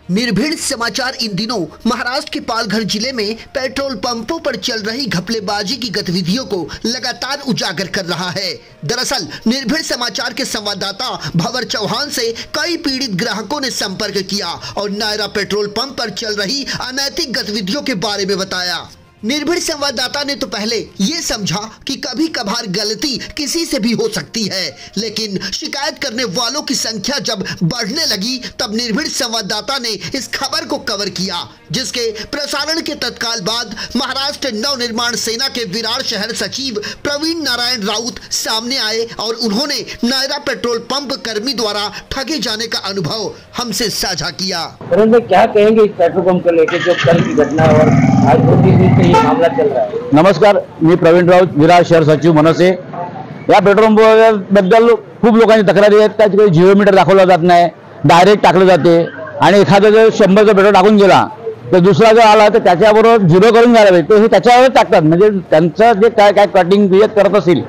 निर्भीड समाचार इन दिनों महाराष्ट्र के पालघर जिले में पेट्रोल पंपों पर चल रही घपलेबाजी की गतिविधियों को लगातार उजागर कर रहा है। दरअसल निर्भीड समाचार के संवाददाता भवर चौहान से कई पीड़ित ग्राहकों ने संपर्क किया और नायरा पेट्रोल पंप पर चल रही अनैतिक गतिविधियों के बारे में बताया। निर्भीड संवाददाता ने तो पहले ये समझा कि कभी कभार गलती किसी से भी हो सकती है, लेकिन शिकायत करने वालों की संख्या जब बढ़ने लगी तब निर्भीड संवाददाता ने इस खबर को कवर किया, जिसके प्रसारण के तत्काल बाद महाराष्ट्र नवनिर्माण सेना के विरार शहर सचिव प्रवीण नारायण राउत सामने आए और उन्होंने नायरा पेट्रोल पंप कर्मी द्वारा ठगे जाने का अनुभव हमसे साझा किया। क्या कहेंगे इस पेट्रोल पंप को लेकर जो कल की घटना और आज मामला चल रहा है? नमस्कार, मी प्रवीण राऊत, विरार शहर सचिव मनसे। या पेट्रोल पंपबद्दल खूप लोकांनी तक्रारी आहेत। त्यात काही 0 मीटर दाखवला जात नाही, डायरेक्ट टाकलं जाते आणि एखादा जर 100चं पेट्रोल टाकून गेला तर दुसरा जर आला तर त्याच्याबरोबर 0 करून घ्यायला पाहिजे, ते त्याच्यावर टाकतात। म्हणजे त्यांचं जे काय कटिंग क्रिएट करत असेल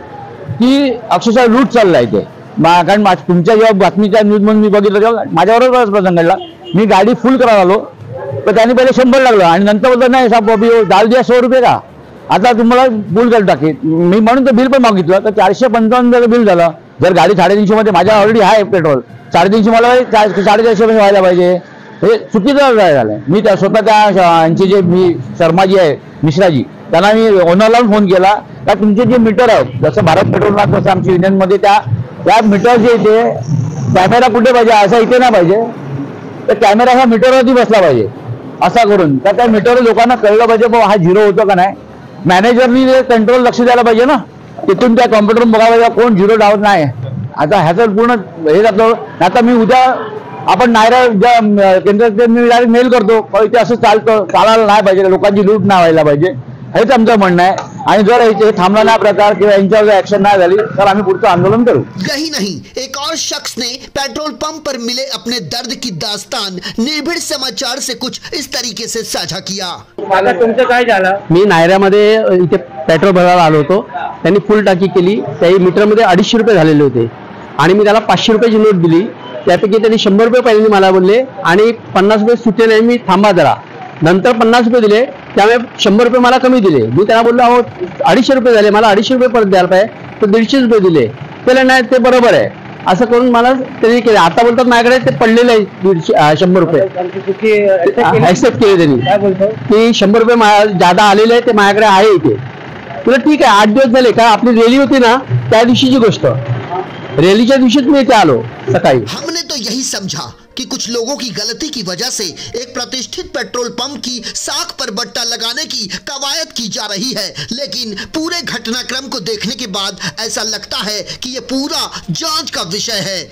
की अक्षरशः लूट चाललाय ते। कारण तुमच्या जेव्हा बातमीच्या न्यूजमध्ये मी बघितलं तेव्हा माझ्याबरोबर प्रसंग घडला। मी गाडी फुल करायला आलो तर त्यांनी पहिले 100 लागलं आणि नंतर बोलतात नाही साहेब अभी डाल दिया 100 रुपये का, आता तुम्हाला फुल करून टाकेल। मी म्हणून ते बिल पण मागितलं तर 455 बिल झालं। जर गाडी 350 मध्ये माझ्या ऑलरेडी आहे पेट्रोल, 350 मला 450 मध्ये व्हायला पाहिजे, हे चुकीचं झालं। मी त्या स्वतः त्या यांचे जे मी शर्माजी आहे मिश्राजी त्यांना मी ओनरला फोन केला का तुमचे जे मीटर आहे जसं भारत पेट्रोलला कसं आमच्या युनियनमध्ये त्या मीटर जे इथे कॅमेरा कुठे पाहिजे असा इथे नाही पाहिजे, तर कॅमेरा हा मीटरवरती बसला पाहिजे असा करून त्या मीटरवर लोकांना कळलं पाहिजे बाबा हा 0 होतो का नाही। मॅनेजरनी कंट्रोल लक्ष द्यायला पाहिजे ना, तिथून त्या कॉम्प्युटर बघायला कोण 0 डावत नाही। आता ह्याचं पूर्ण हे जातं। आता मी उद्या आपण नायरा केंद्रात मी डायरेक्ट मेल करतो, इथे असं चालायला नाही पाहिजे, लोकांची लूट नाही व्हायला पाहिजे, हेच आमचं म्हणणं आहे। आणि जर हे थांबला नाही प्रकार किंवा यांच्यावर ऍक्शन नाही झाली तर आम्ही पुढचं आंदोलन करू। यही नहीं, एक और शख्स ने पेट्रोल पंप पर मिले अपने दर्द की दास्तान निर्भीड समाचार से कुछ इस तरीके से साझा किया। आता तुमचं काय झालं? मी नायऱ्यामध्ये इथे पेट्रोल भरायला आलो होतो, त्यांनी फुल टाकी केली, त्या मीटरमध्ये 250 रुपये झालेले होते आणि मी त्याला 500 रुपयाची नोट दिली, त्यापैकी त्यांनी 100 रुपये पहिले मला बोलले आणि 50 रुपये सुटले, मी थांबा जरा, नंतर 50 रुपये दिले, त्यामुळे 100 रुपये मला कमी दिले। मी त्यांना बोललो अहो 250 रुपये झाले, मला 250 रुपये परत द्यायला पाहिजे, तर 150 रुपये दिले, त्याला नाही ते बरोबर आहे असं करून मला त्यांनी केलं। आता बोलतात माझ्याकडे ते पडलेले आहे 100 रुपये ऍक्सेप्ट केले त्यांनी की 100 रुपये जादा आलेले आहे, ते माझ्याकडे आहे इथे। तुला ठीक आहे, 8 दिवस झाले का आपली रॅली होती ना त्या दिवशीची गोष्ट, रॅलीच्या दिवशीच मी इथे आलो सकाळी। हमने तो यही समझा कि कुछ लोगों की गलती की वजह से एक प्रतिष्ठित पेट्रोल पंप की साख पर बट्टा लगाने की कवायद की जा रही है, लेकिन पूरे घटनाक्रम को देखने के बाद ऐसा लगता है कि ये पूरा जांच का विषय है।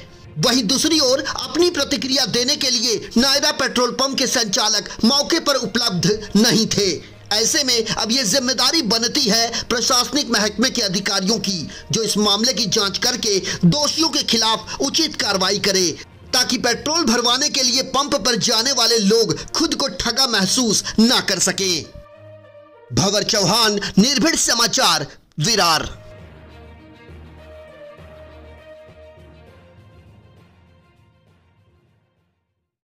वहीं दूसरी ओर अपनी प्रतिक्रिया देने के लिए नायरा पेट्रोल पंप के संचालक मौके पर उपलब्ध नहीं थे। ऐसे में अब ये जिम्मेदारी बनती है प्रशासनिक महकमे के अधिकारियों की, जो इस मामले की जांच करके दोषियों के खिलाफ उचित कार्रवाई करे, ताकि पेट्रोल भरवाने के लिए पंप पर जाने वाले लोग खुद को ठगा महसूस ना कर सके। भवर चौहान, निर्भीड समाचार, विरार।